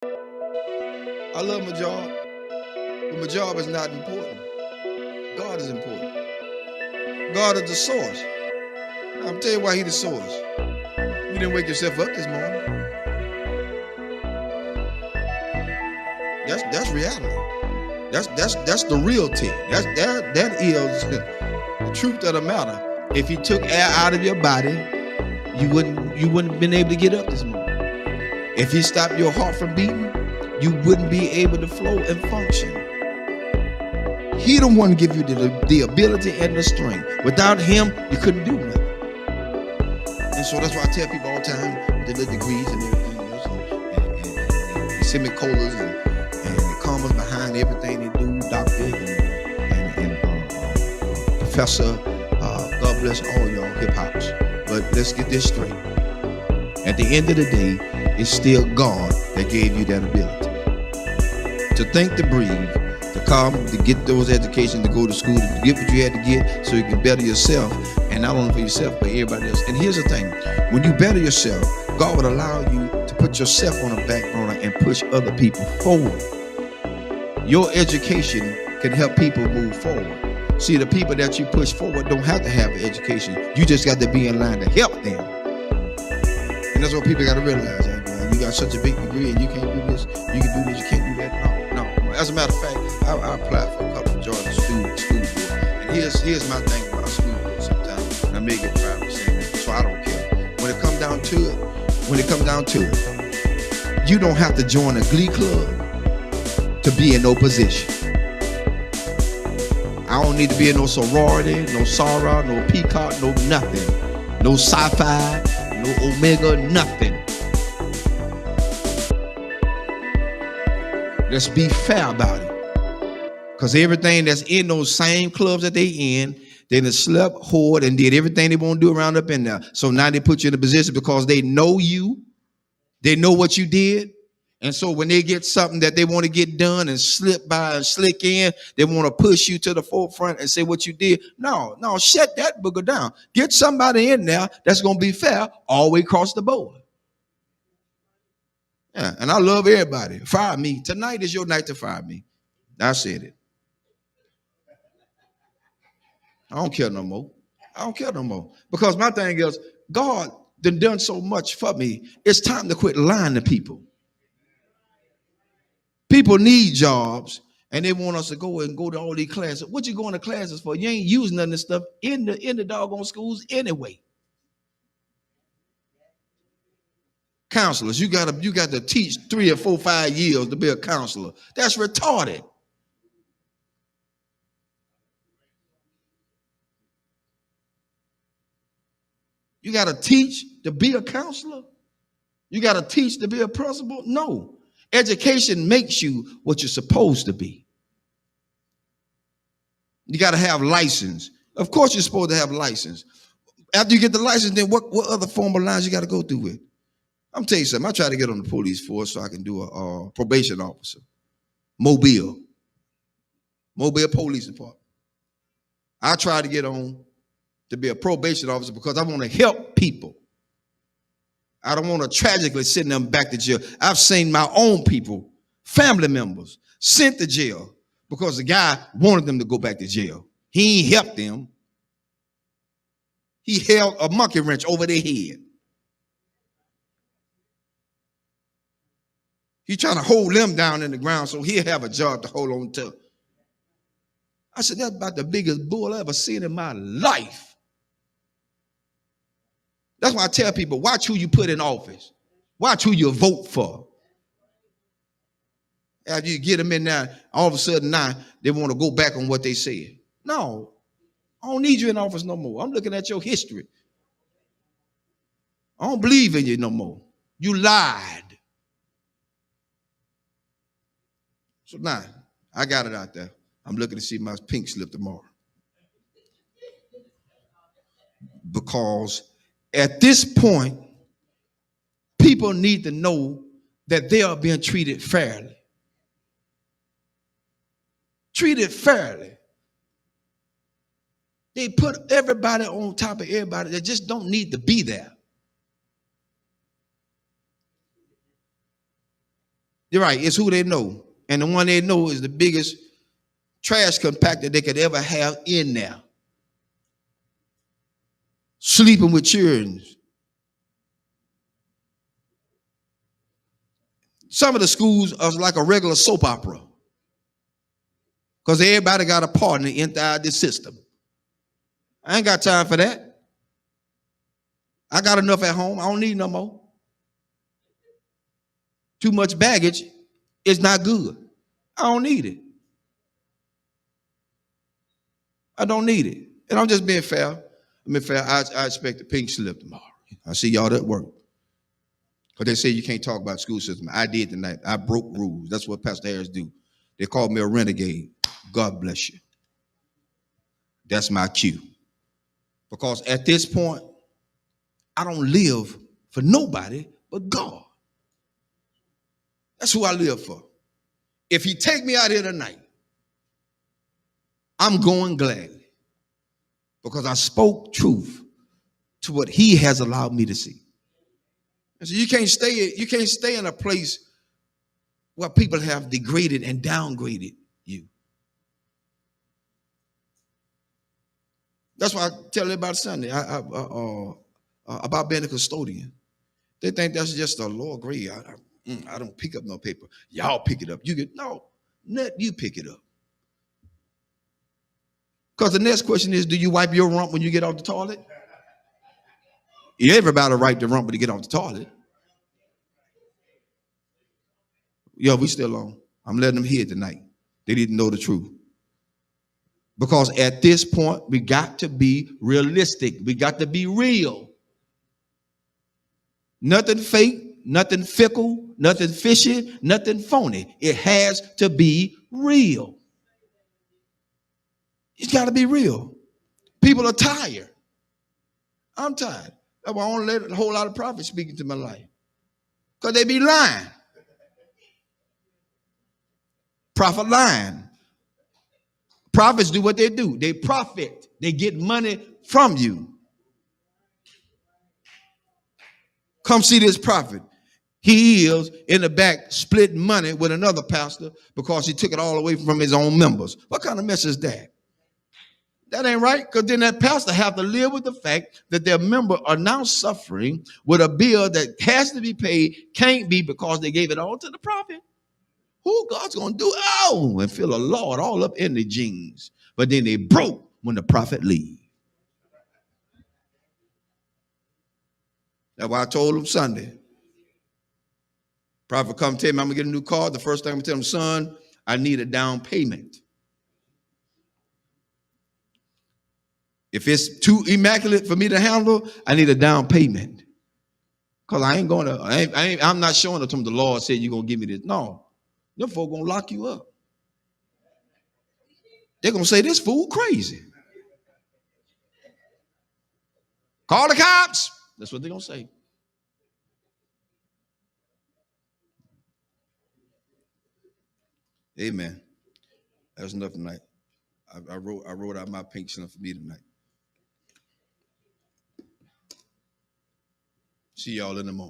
I love my job, but my job is not important. God is important. God is the source. Now, I'm tell you why He's the source. You didn't wake yourself up this morning. That's reality. That's the real thing. That is the truth of the matter. If He took air out of your body, you wouldn't have been able to get up this morning. If He stopped your heart from beating, you wouldn't be able to flow and function. He the one give you the ability and the strength. Without Him, you couldn't do nothing. And so that's why I tell people all the time with the degrees and everything else, and semicolons and the commas behind everything they do, doctor and professor. God bless all y'all hip hops. But let's get this straight. At the end of the day, it's still God that gave you that ability to think, to breathe, to come, to get those educations, to go to school, to get what you had to get so you can better yourself, and not only for yourself, but everybody else. And here's the thing, when you better yourself, God would allow you to put yourself on the back burner and push other people forward. Your education can help people move forward. See, the people that you push forward don't have to have an education. You just got to be in line to help them. And that's what people got to realize. You got such a big degree and you can't do this, you can do this, you can't do that. No. As a matter of fact, I applied for a couple of Georgia school board. And here's my thing about school board sometimes. And I may get 5%, so I don't care. When it comes down to it, you don't have to join a glee club to be in no position. I don't need to be in no sorority, no Sarah, no Peacock, no nothing. No sci-fi, no Omega, nothing. Let's be fair about it. Because everything that's in those same clubs that they in, they done slept, whored, and did everything they want to do around up in there. So now they put you in a position because they know you. They know what you did. And so when they get something that they want to get done and slip by and slick in, they want to push you to the forefront and say what you did. No, shut that booger down. Get somebody in there that's going to be fair all the way across the board. Yeah, and I love everybody. Fire me. Tonight is your night to fire me. I said it. I don't care no more. Because my thing is, God done so much for me. It's time to quit lying to people. People need jobs, and they want us to go to all these classes. What you going to classes for? You ain't using none of this stuff in the doggone schools anyway. Counselors, you got to teach 3 or 4, 5 years to be a counselor. That's retarded. You got to teach to be a counselor? You got to teach to be a principal? No. Education makes you what you're supposed to be. You got to have license. Of course you're supposed to have license. After you get the license, then what other formal lines you got to go through with? I'm telling you something. I try to get on the police force so I can do a probation officer. Mobile Police Department. I try to get on to be a probation officer because I want to help people. I don't want to tragically send them back to jail. I've seen my own people, family members, sent to jail because the guy wanted them to go back to jail. He ain't helped them. He held a monkey wrench over their head. He's trying to hold them down in the ground so he'll have a job to hold on to. I said, that's about the biggest bull I ever seen in my life. That's why I tell people, watch who you put in office. Watch who you vote for. After you get them in there, all of a sudden now they want to go back on what they said. No, I don't need you in office no more. I'm looking at your history. I don't believe in you no more. You lied. So now, I got it out there. I'm looking to see my pink slip tomorrow. Because at this point, people need to know that they are being treated fairly. Treated fairly. They put everybody on top of everybody that just don't need to be there. You're right. It's who they know. And the one they know is the biggest trash compactor they could ever have in there. Sleeping with children. Some of the schools are like a regular soap opera because everybody got a partner inside the system. I ain't got time for that. I got enough at home. I don't need no more. Too much baggage is not good. I don't need it. I don't need it. And I'm just being fair. I expect a pink slip tomorrow. I see y'all at work. Because they say you can't talk about school system. I did tonight. I broke rules. That's what Pastor Harris do. They called me a renegade. God bless you. That's my cue. Because at this point, I don't live for nobody but God. That's who I live for. If he take me out here tonight, I'm going gladly. Because I spoke truth to what he has allowed me to see. And so you can't stay in a place where people have degraded and downgraded you. That's why I tell everybody Sunday about being a custodian. They think that's just a lower grade. I don't pick up no paper. Y'all pick it up. Let you pick it up. Because the next question is, do you wipe your rump when you get off the toilet? Everybody wipe the rump when you get off the toilet. Yo, we still on. I'm letting them hear tonight. They didn't know the truth. Because at this point, we got to be realistic. We got to be real. Nothing fake, nothing fickle, nothing fishy, nothing phony. It has to be real. It's got to be real. People are tired. I'm tired. That's why I don't let a whole lot of prophets speak into my life. Because they be lying. Prophet lying. Prophets do what they do. They profit. They get money from you. Come see this prophet. He is in the back splitting money with another pastor because he took it all away from his own members. What kind of mess is that? That ain't right, because then that pastor have to live with the fact that their member are now suffering with a bill that has to be paid, can't be because they gave it all to the prophet. Who God's going to do? Oh, and feel a Lord all up in the jeans. But then they broke when the prophet leave. That's why I told him Sunday. Prophet come tell me I'm going to get a new car. The first thing I'm going to tell him, son, I need a down payment. If it's too immaculate for me to handle, I need a down payment. Because I ain't going to, I'm not showing it to him the Lord said you're going to give me this. No. Them folk going to lock you up. They're going to say, this fool crazy. Call the cops. That's what they're going to say. Amen. That's enough tonight. I wrote out my pink slip for me tonight. See y'all in the morning.